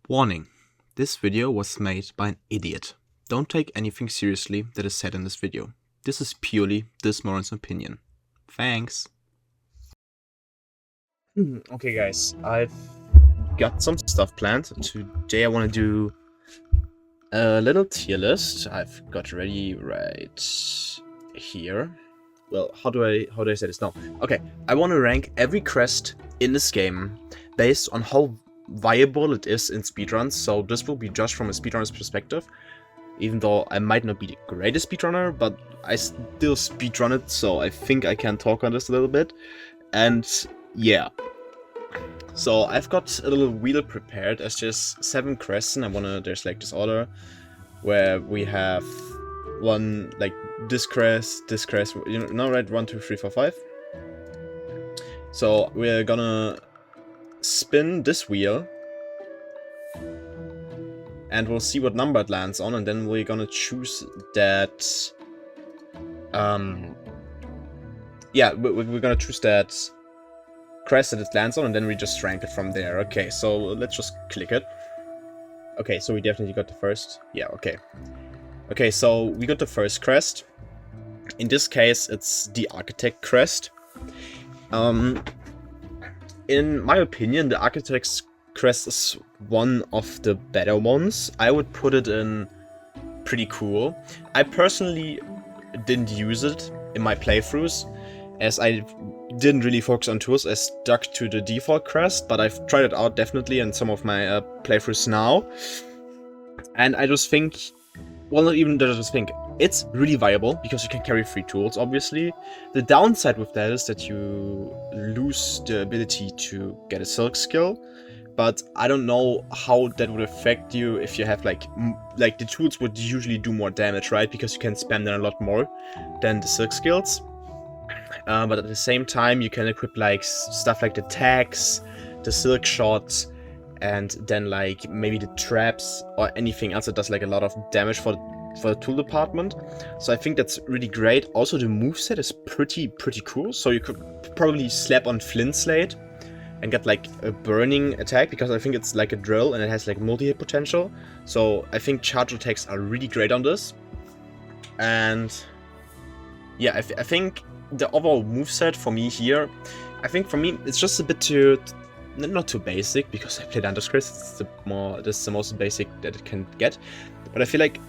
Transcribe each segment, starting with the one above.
Warning: this video was made by an idiot. Don't take anything seriously that is said in this video. This is purely this moron's opinion. Thanks. Okay guys, I've got some stuff planned. Today I want to do a little tier list. I've got ready right here. Well, how do I say this now? Okay, I want to rank every crest in this game based on how viable it is in speedruns. So this will be judged from a speedrunner's perspective. Even though I might not be the greatest speedrunner, but I still speedrun it, so I think I can talk on this a little bit. And yeah. So I've got a little wheel prepared as just 7 crests, and there's like this order where we have one, like this crest, you know, right? 1, 2, 3, 4, 5. So we're gonna spin this wheel and we'll see what number it lands on, and then we're gonna choose that yeah, we're gonna choose that crest that it lands on, and then we just rank it from there. Okay, so let's just click it. Okay, so we definitely got the first. Yeah, okay. Okay, so we got the first crest. In this case, it's the Architect crest. In my opinion, the Architect's crest is one of the better ones. I would put it in pretty cool. I personally didn't use it in my playthroughs, as I didn't really focus on tools. I stuck to the default crest, but I've tried it out definitely in some of my playthroughs now. And I just think, well, not even that, I just think it's really viable because you can carry 3 tools, obviously. The downside with that is that you lose the ability to get a silk skill, but I don't know how that would affect you if you have like the tools would usually do more damage, right? Because you can spam them a lot more than the silk skills. But at the same time, you can equip like stuff like the tags, the silk shots, and then like maybe the traps or anything else that does like a lot of damage for the tool department. So I think that's really great. Also, the moveset is pretty cool. So you could probably slap on Flint Slate and get like a burning attack, because I think it's like a drill and it has like multi-hit potential. So I think charge attacks are really great on this. And yeah, I think the overall moveset for me here, I think for me it's just a bit too, not too basic, because I played CREST. This is the most basic that it can get. But I feel like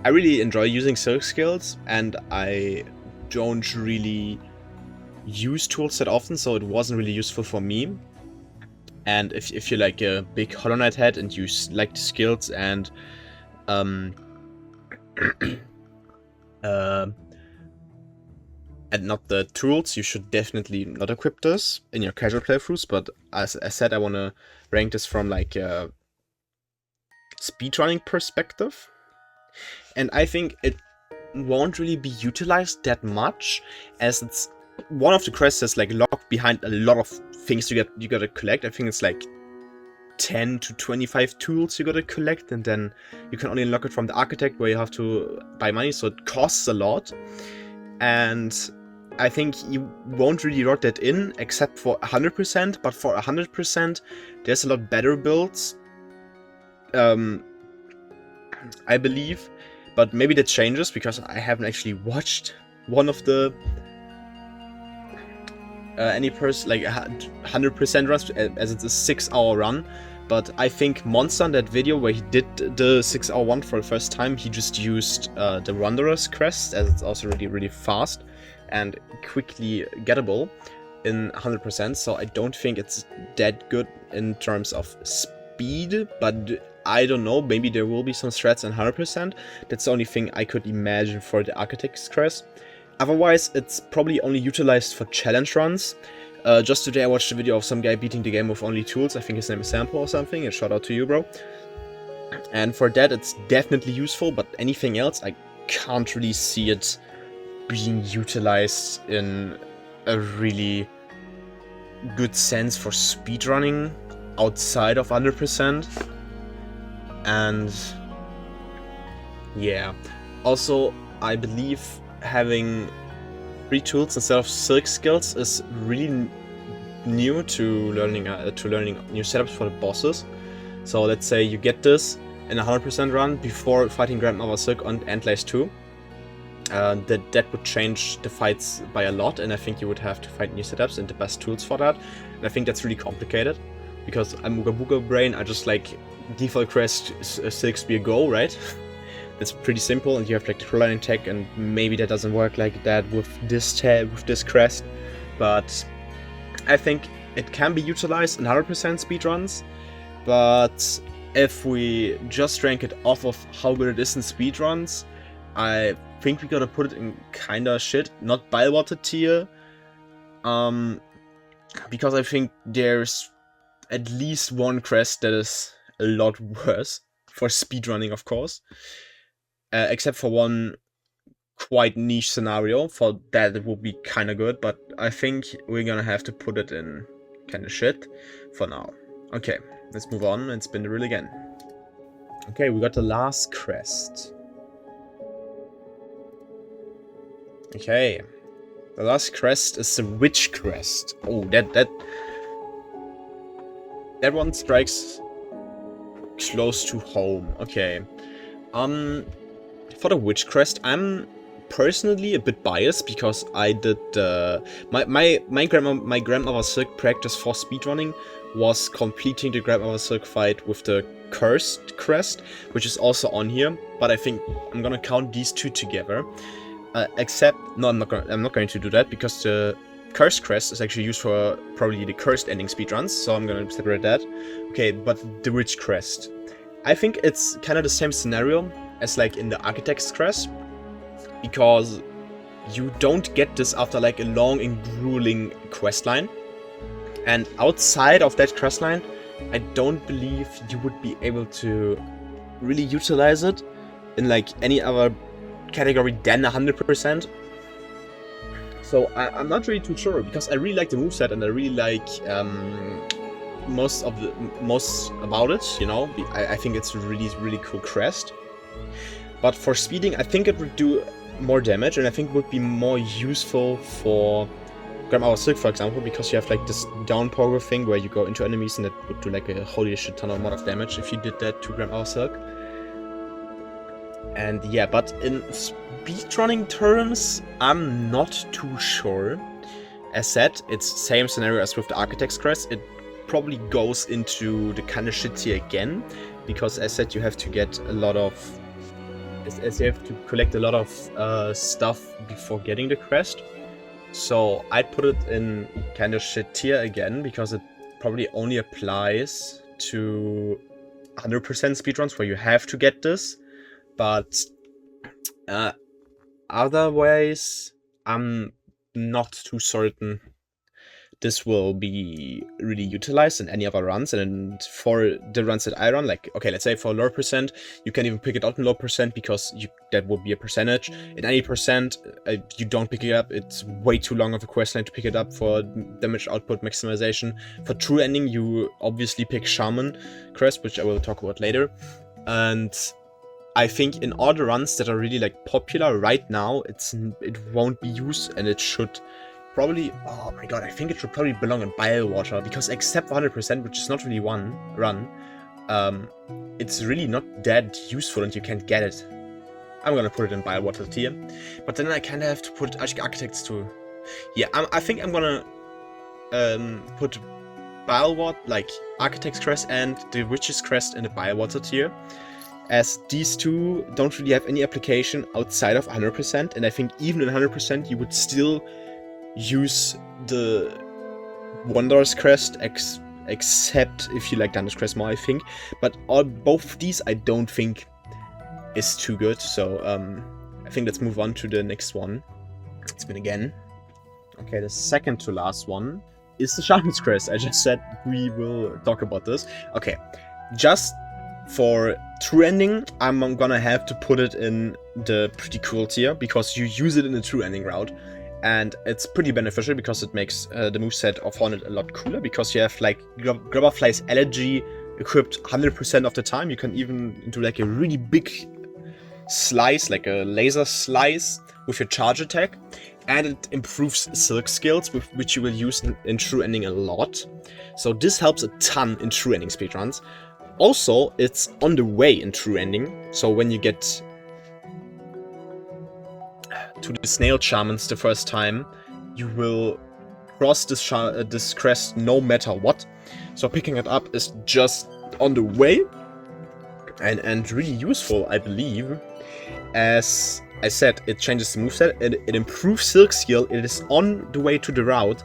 I really enjoy using silk skills, and I don't really use tools that often, so it wasn't really useful for me. And if you're like a big Hollow Knight head and you like the skills and not the tools, you should definitely not equip this in your casual playthroughs. But as I said, I want to rank this from like a speedrunning perspective. And I think it won't really be utilized that much, as it's one of the crests that's like locked behind a lot of things you gotta collect. I think it's like 10 to 25 tools you gotta collect, and then you can only unlock it from the Architect, where you have to buy money, so it costs a lot. And I think you won't really lock that in except for 100%, but for 100% there's a lot better builds, I believe. But maybe that changes, because I haven't actually watched one of the any person like 100% runs, as it's a 6-hour run. But I think Monster in that video where he did the 6-hour one for the first time, he just used the Wondrous crest, as it's also really fast and quickly gettable in 100%. So I don't think it's that good in terms of speed, but I don't know, maybe there will be some threats in 100%. That's the only thing I could imagine for the Architect's crest. Otherwise, it's probably only utilized for challenge runs. Just today I watched a video of some guy beating the game with only tools. I think his name is Sampo or something. A shout out to you, bro. And for that, it's definitely useful, but anything else, I can't really see it being utilized in a really good sense for speedrunning outside of 100%. And yeah, also I believe having 3 tools instead of silk skills is really new to learning new setups for the bosses. So let's say you get this in a 100% run before fighting Grandmother Silk on Endlace 2. That would change the fights by a lot, and I think you would have to find new setups and the best tools for that. And I think that's really complicated, because I'm Ooga Booga Brain, I just like default crest, Silk Spear, go, right? That's pretty simple, and you have like the Crowline tech, and maybe that doesn't work like that with this crest, but I think it can be utilized in 100% speedruns. But if we just rank it off of how good it is in speedruns, I think we gotta put it in kinda shit, not Bywater tier, because I think there's at least one crest that is a lot worse for speedrunning, of course, except for one quite niche scenario. For that it would be kinda good, but I think we're gonna have to put it in kinda shit for now. Okay, let's move on and spin the reel again. Okay, we got the last crest. Okay, the last crest is the Witch Crest. Oh, that one strikes close to home. Okay, for the Witch Crest, I'm personally a bit biased because I did my Grandmother Silk practice for speedrunning was completing the Grandmother Silk fight with the Cursed Crest, which is also on here. But I think I'm gonna count these two together. Except, no, I'm not going to do that, because the Cursed Crest is actually used for probably the cursed ending speedruns, so I'm gonna separate that. Okay, but the Witch Crest, I think it's kind of the same scenario as like in the Architect's Crest, because you don't get this after like a long and grueling quest line, and outside of that quest line, I don't believe you would be able to really utilize it in like any other category than 100%. So I'm not really too sure, because I really like the moveset and I really like most about it, you know. I think it's a really cool crest. But for speeding, I think it would do more damage, and I think it would be more useful for Grandmother Silk, for example, because you have like this down power thing where you go into enemies and it would do like a holy shit ton amount of damage if you did that to Grandmother Silk. And yeah, but in speedrunning terms, I'm not too sure. As said, it's same scenario as with the Architect's Crest. It probably goes into the kind of shit tier again, because as said, you have to get a lot of, as you have to collect a lot of stuff before getting the crest. So I'd put it in kind of shit tier again, because it probably only applies to 100% speedruns where you have to get this. But otherwise, I'm not too certain this will be really utilized in any other runs. And for the runs that I run, like, okay, let's say for lower percent, you can even pick it up in low percent, because that would be a percentage. In any percent, you don't pick it up. It's way too long of a quest line to pick it up for damage output maximization. For true ending, you obviously pick Shaman Crest, which I will talk about later. And I think in all the runs that are really like popular right now, it won't be used, and it should probably, oh my god, I think it should probably belong in Bywater, because except for 100%, which is not really one run, it's really not that useful and you can't get it. I'm gonna put it in Bywater tier, but then I kinda have to put Architects too. Yeah, I think I'm gonna put Bywater, like Architect's Crest and the Witch's Crest in the Bywater tier, as these two don't really have any application outside of 100%, and I think even in 100% you would still use the Wondrous Crest, except if you like Dungeon Crest more, I think. But both of these I don't think is too good, so I think let's move on to the next one. Spin again. Okay, the second to last one is the Sharpness Crest. I just said we will talk about this. Okay, just for true ending, I'm gonna have to put it in the pretty cool tier, because you use it in the true ending route. And it's pretty beneficial, because it makes the moveset of Hornet a lot cooler, because you have like Grubberfly's Elegy equipped 100% of the time. You can even do like a really big slice, like a laser slice with your charge attack. And it improves Silk skills, which you will use in true ending a lot. So this helps a ton in true ending speedruns. Also, it's on the way in True Ending, so when you get to the Snail Shamans the first time, you will cross this crest no matter what. So picking it up is just on the way, and really useful, I believe. As I said, it changes the moveset, it improves Silk Skill, it is on the way to the route,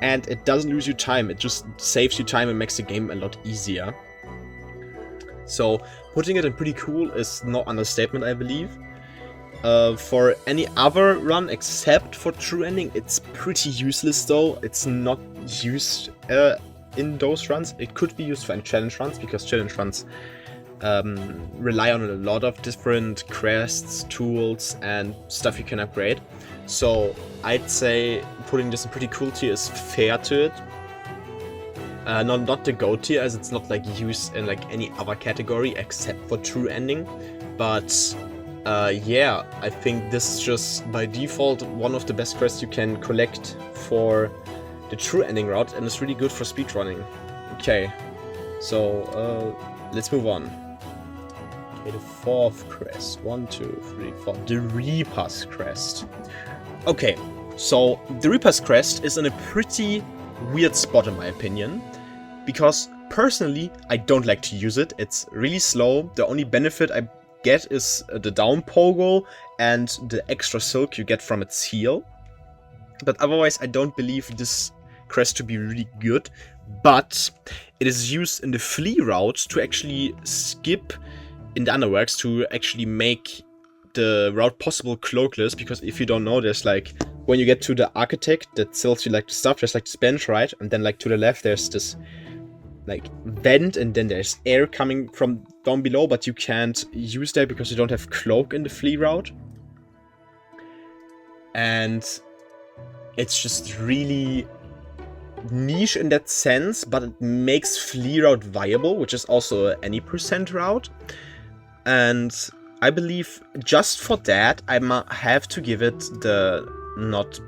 and it doesn't lose you time, it just saves you time and makes the game a lot easier. So putting it in pretty cool is no understatement, I believe. For any other run except for True Ending, it's pretty useless though. It's not used in those runs. It could be used for any challenge runs, because challenge runs rely on a lot of different crests, tools, and stuff you can upgrade. So I'd say putting this in pretty cool tier is fair to it. Not the GO tier, as it's not like used in like any other category except for True Ending. But yeah, I think this is just by default one of the best quests you can collect for the True Ending route, and it's really good for speedrunning. Okay, so let's move on. Okay, the fourth crest. 1, 2, 3, 4. The Reaper's Crest. Okay, so the Reaper's Crest is in a pretty weird spot in my opinion, because personally I don't like to use it. It's really slow. The only benefit I get is the down pogo and the extra silk you get from its heal. But otherwise I don't believe this crest to be really good. But it is used in the flee route to actually skip in the Underworks, to actually make the route possible cloakless, because if you don't know, there's like, when you get to the architect that sells you like the stuff, there's like this bench, right? And then like to the left there's this like vent, and then there's air coming from down below, but you can't use that because you don't have cloak in the flee route. And it's just really niche in that sense, but it makes flee route viable, which is also any percent route. And I believe just for that I have to give it the not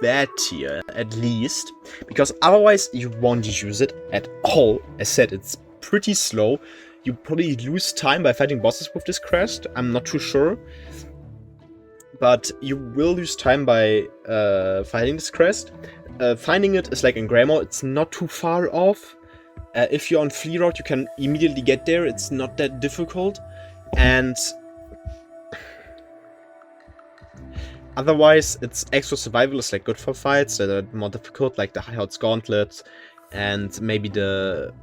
bad tier at least, because otherwise you won't use it at all. As said, it's pretty slow. You probably lose time by fighting bosses with this crest, I'm not too sure. But you will lose time by fighting this crest. Finding it is like in Gramo, it's not too far off. If you're on flee route, you can immediately get there, it's not that difficult. And otherwise, its extra survival is like good for fights that are more difficult, like the High Heart's Gauntlet, and maybe the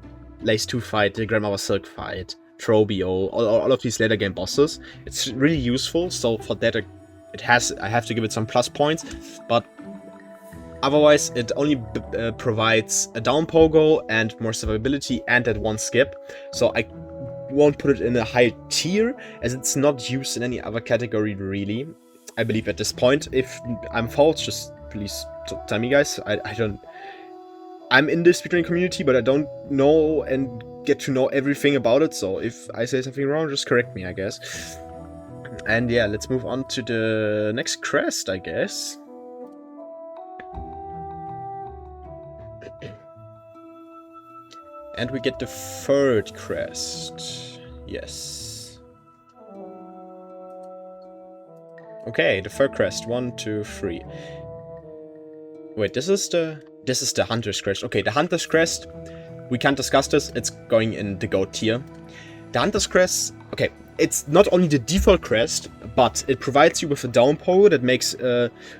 Lace 2 fight, the Grandmother Silk fight, Trobio, all of these later game bosses. It's really useful, so for that I have to give it some plus points, but otherwise it only provides a down pogo and more survivability and that one skip, so I won't put it in a high tier, as it's not used in any other category really, I believe at this point. If I'm false, just please tell me, guys. I'm in the speedrunning community, but I don't know and get to know everything about it, so if I say something wrong, just correct me, I guess. And yeah, let's move on to the next crest, I guess. And we get the third crest. Yes. Okay, the third crest. 1, 2, 3. Wait, this is the Hunter's Crest. Okay, the Hunter's Crest, we can't discuss this. It's going in the GOAT tier. The Hunter's Crest, okay, it's not only the default crest, but it provides you with a down pogo that makes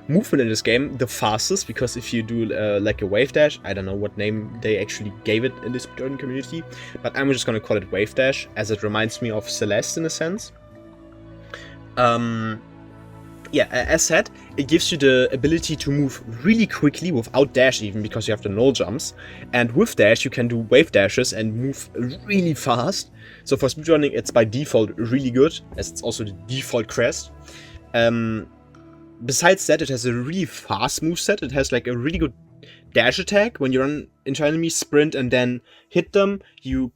movement in this game the fastest, because if you do like a wave dash, I don't know what name they actually gave it in this speedrunning community, but I'm just gonna call it wave dash, as it reminds me of Celeste in a sense. Yeah, as said, it gives you the ability to move really quickly without dash even, because you have the null jumps. And with dash, you can do wave dashes and move really fast. So for speedrunning, it's by default really good, as it's also the default crest. Besides that, it has a really fast moveset. It has like a really good dash attack. When you run into enemies, sprint, and then hit them, you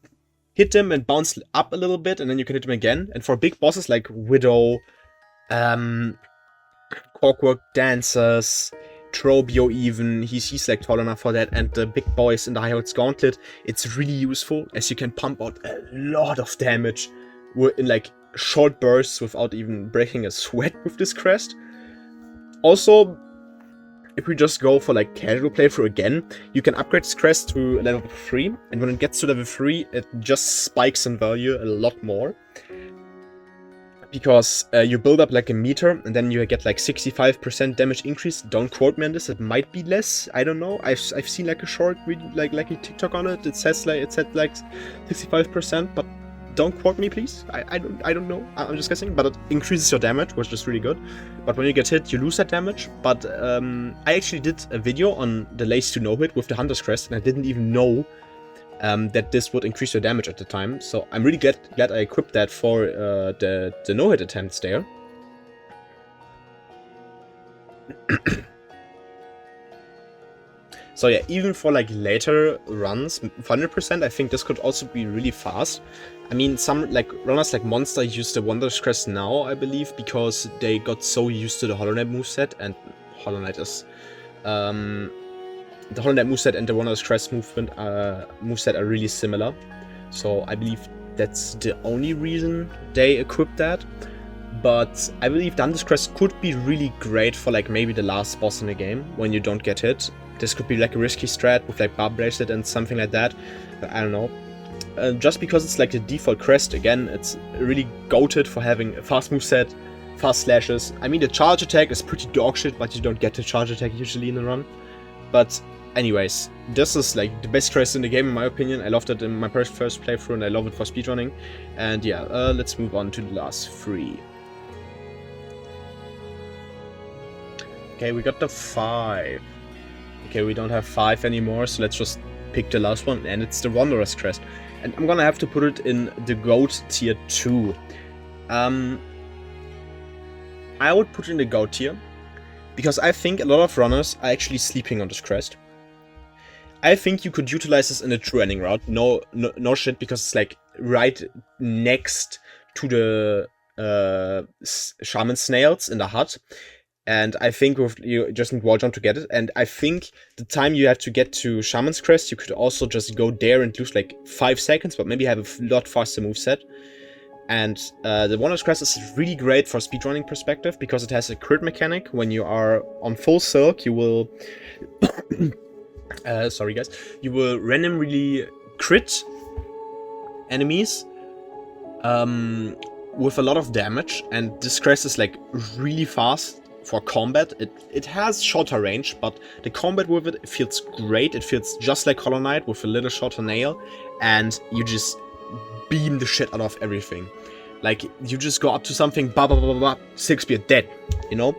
hit them and bounce up a little bit, and then you can hit them again. And for big bosses like Widow, Clockwork Dancers, throw BO even, he's like tall enough for that, and the big boys in the High Holds Gauntlet, it's really useful, as you can pump out a lot of damage in like short bursts without even breaking a sweat with this crest. Also, if we just go for like casual playthrough again, you can upgrade this crest to level 3, and when it gets to level 3, it just spikes in value a lot more. Because you build up like a meter, and then you get like 65% damage increase. Don't quote me on this, it might be less, I don't know. I've seen like a short video, like a TikTok on it, it said like 65%, but don't quote me please. I don't know, I'm just guessing, but it increases your damage, which is really good. But when you get hit, you lose that damage. But I actually did a video on the Lace to No Hit with the Hunter's Crest, and I didn't even know that this would increase your damage at the time. So I'm really glad I equipped that for the no-hit attempts there. So yeah, even for like later runs, 100%, I think this could also be really fast. I mean, some like runners like Monster use the Wondrous Crest now, I believe, because they got so used to the Hollow Knight moveset, and Hollow Knight is the Hollow Knight moveset and the Wondrous Crest moveset are really similar. So I believe that's the only reason they equipped that. But I believe the Hunter's Crest could be really great for like maybe the last boss in the game when you don't get hit. This could be like a risky strat with like Barb Bracelet and something like that. I don't know. Just because it's like the default crest, again, it's really goated for having a fast moveset, fast slashes. I mean, the charge attack is pretty dog shit, but you don't get the charge attack usually in the run. But anyways, this is like the best crest in the game in my opinion. I loved it in my first playthrough, and I love it for speedrunning. And yeah, let's move on to the last 3. Okay, we got the 5. Okay, we don't have 5 anymore, so let's just pick the last one, and it's the Wondrous Crest. And I'm gonna have to put it in the GOAT tier 2. I would put it in the GOAT tier, because I think a lot of runners are actually sleeping on this crest. I think you could utilize this in a true ending route. No shit, because it's like right next to the shaman snails in the hut. And I think you just need wall jump to get it. And I think the time you have to get to Shaman's Crest, you could also just go there and lose like 5 seconds, but maybe have a lot faster moveset. And the Wondrous Crest is really great for speedrunning perspective, because it has a crit mechanic. When you are on full silk, you will... sorry guys. You will randomly crit enemies with a lot of damage. And this crest is like really fast for combat. It has shorter range, but the combat with it feels great. It feels just like Hollow Knight with a little shorter nail, and you just beam the shit out of everything. Like, you just go up to something, blah blah blah blah, 6 spear, dead, you know?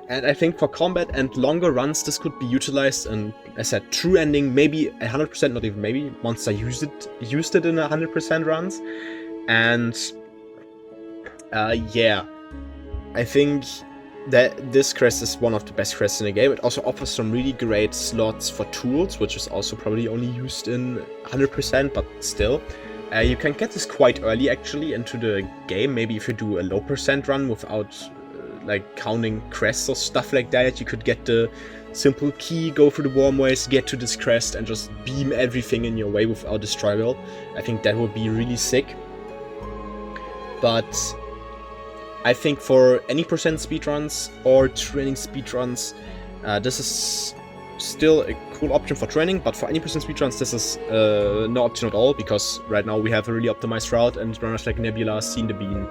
And I think for combat and longer runs, this could be utilized in, as a true ending, maybe 100%, not even maybe. Monster used it in 100% runs. And yeah, I think that this crest is one of the best crests in the game. It also offers some really great slots for tools, which is also probably only used in 100%, but still. You can get this quite early actually into the game. Maybe if you do a low percent run without like counting crests or stuff like that, you could get the simple key, go through the warm ways, get to this crest, and just beam everything in your way without a struggle. I think that would be really sick. But I think for any percent speedruns or training speedruns, this is still a cool option for training, but for any percent speedruns, this is no option at all, because right now we have a really optimized route, and runners like Nebula, Seen the Bean,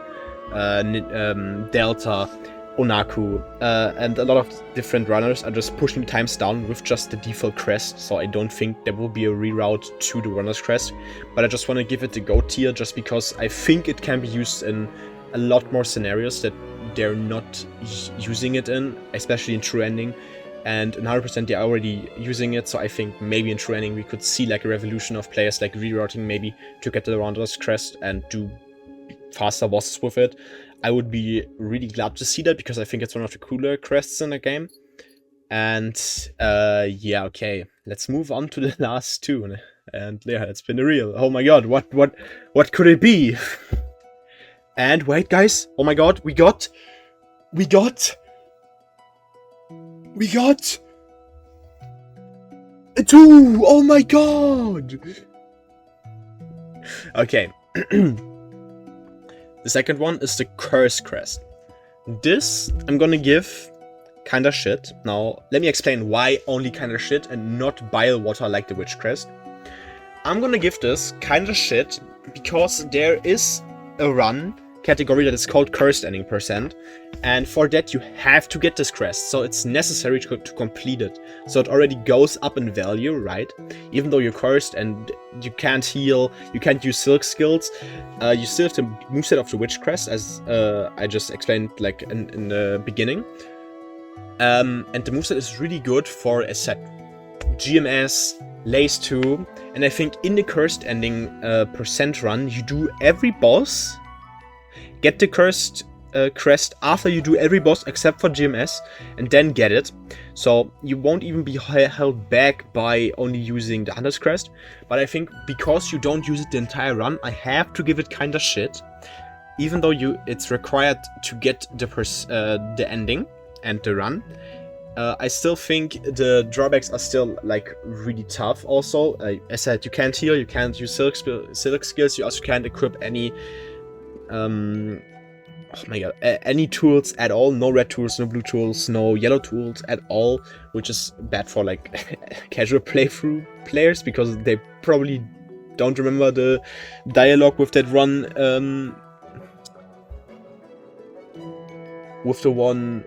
Delta, Onaku, and a lot of different runners are just pushing times down with just the default crest, so I don't think there will be a reroute to the Runner's Crest, but I just want to give it the GOAT tier just because I think it can be used in a lot more scenarios that they're not using it in, especially in true ending, and in 100% they're already using it, so I think maybe in true ending we could see like a revolution of players like rerouting maybe to get the Runner's Crest and do faster bosses with it. I would be really glad to see that, because I think it's one of the cooler crests in the game. And yeah, okay, let's move on to the last 2. And yeah, it's been real. Oh my god, what could it be? And wait, guys, oh my god, we got We got a 2! Oh my god! Okay. The second one is the Curse Crest. This I'm gonna give kinda shit. Now, let me explain why only kinda shit and not bile water like the Witch Crest. I'm gonna give this kinda shit because there is a run category that is called Cursed Ending Percent, and for that you have to get this crest, so it's necessary to complete it. So it already goes up in value, right? Even though you're cursed and you can't heal, you can't use silk skills, you still have the moveset of the Witch Crest, as I just explained like in the beginning. And the moveset is really good for a set GMS, Lace 2, and I think in the Cursed Ending percent run, you do every boss, get the Cursed Crest after you do every boss except for GMS, and then get it. So you won't even be held back by only using the Hunter's Crest, but I think because you don't use it the entire run, I have to give it kinda shit. Even though it's required to get the ending and the run. I still think the drawbacks are still like really tough. Also, as I said, you can't heal, you can't use silk skills, you also can't equip any oh my god, any tools at all. No red tools, no blue tools, no yellow tools at all, which is bad for like casual playthrough players because they probably don't remember the dialogue with that run, with the one.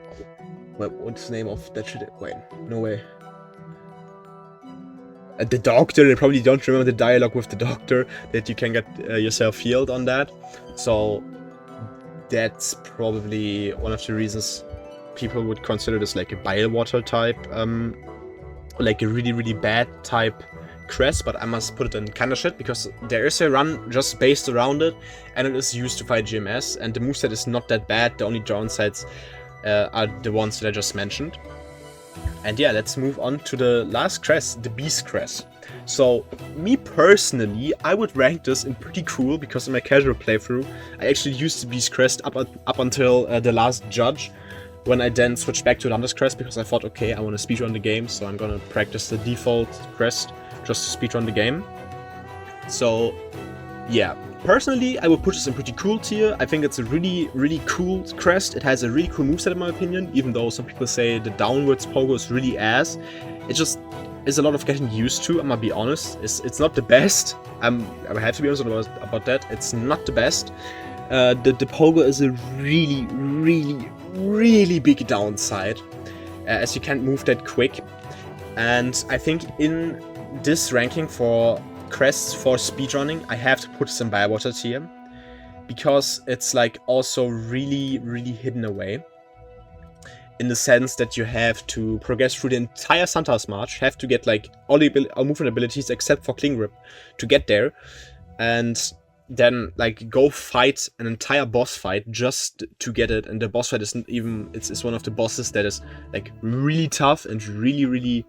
What's the name of that shit? Wait, no way. The doctor, they probably don't remember the dialogue with the doctor, that you can get yourself healed on that. So that's probably one of the reasons people would consider this like a bile water type, like a really, really bad type crest, but I must put it in kinda shit because there is a run just based around it, and it is used to fight GMS, and the moveset is not that bad. The only downsides are the ones that I just mentioned. And yeah, let's move on to the last crest, the Beast Crest. So, me personally, I would rank this in pretty cool because in my casual playthrough, I actually used the Beast Crest up until the last judge, when I then switched back to the Hunter's Crest because I thought, okay, I want to speedrun the game, so I'm gonna practice the default crest just to speedrun the game. So, yeah. Personally, I would put this in pretty cool tier. I think it's a really, really cool crest. It has a really cool moveset in my opinion, even though some people say the downwards pogo is really ass. It just is a lot of getting used to, I'm gonna be honest. It's not the best. I have to be honest about that. It's not the best. The pogo is a really, really, really big downside, as you can't move that quick. And I think in this ranking for crests for speedrunning, I have to put this in Bywater tier because it's like also really, really hidden away, in the sense that you have to progress through the entire Santa's March, have to get like all movement abilities except for Cling Grip to get there, and then like go fight an entire boss fight just to get it. And the boss fight isn't even, it's one of the bosses that is like really tough and really, really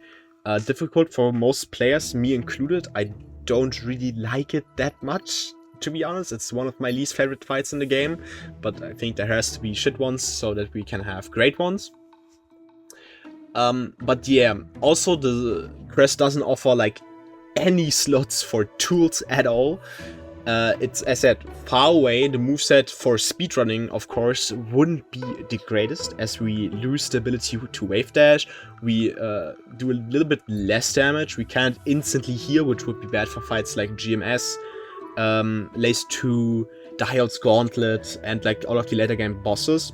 difficult for most players, me included. I don't really like it that much, to be honest. It's one of my least favorite fights in the game, but I think there has to be shit ones so that we can have great ones. But yeah, also the crest doesn't offer like any slots for tools at all. It's, as I said, far away. The moveset for speedrunning, of course, wouldn't be the greatest, as we lose the ability to wave dash. We do a little bit less damage. We can't instantly heal, which would be bad for fights like GMS, Lace 2, Diode's Gauntlet, and like all of the later game bosses.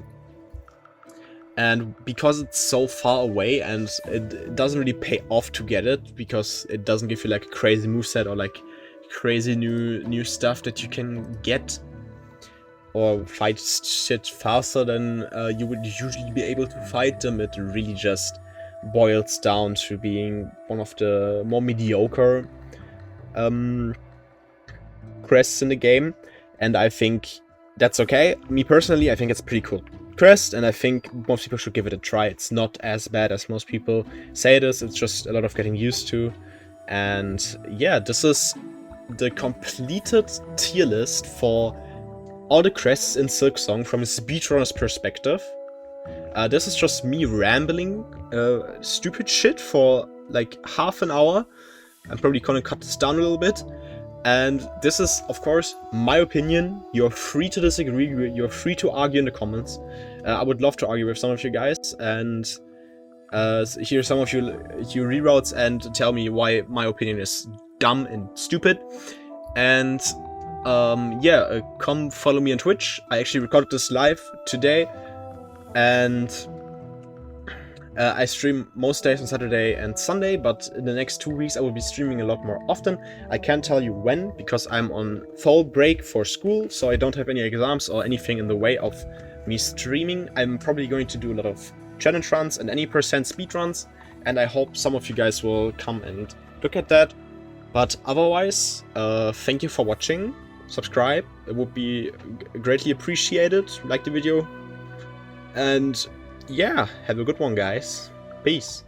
And because it's so far away and it doesn't really pay off to get it, because it doesn't give you like a crazy moveset or like crazy new stuff that you can get or fight shit faster than you would usually be able to fight them. It really just boils down to being one of the more mediocre crests in the game, and I think that's okay. Me personally, I think it's pretty cool crest, and I think most people should give it a try. It's not as bad as most people say it is. It's just a lot of getting used to. And yeah, this is the completed tier list for all the crests in Silksong from a speedrunner's perspective. This is just me rambling stupid shit for like half an hour. I'm probably gonna cut this down a little bit. And this is, of course, my opinion. You're free to disagree, you're free to argue in the comments. I would love to argue with some of you guys and hear some of your reroutes and tell me why my opinion is dumb and stupid. And yeah, come follow me on Twitch. I actually recorded this live today, and I stream most days on Saturday and Sunday, but in the next 2 weeks I will be streaming a lot more often. I can't tell you when, because I'm on fall break for school, so I don't have any exams or anything in the way of me streaming. I'm probably going to do a lot of challenge runs and any percent speed runs, and I hope some of you guys will come and look at that. But otherwise, thank you for watching. Subscribe, it would be greatly appreciated. Like the video, and yeah, have a good one, guys. Peace.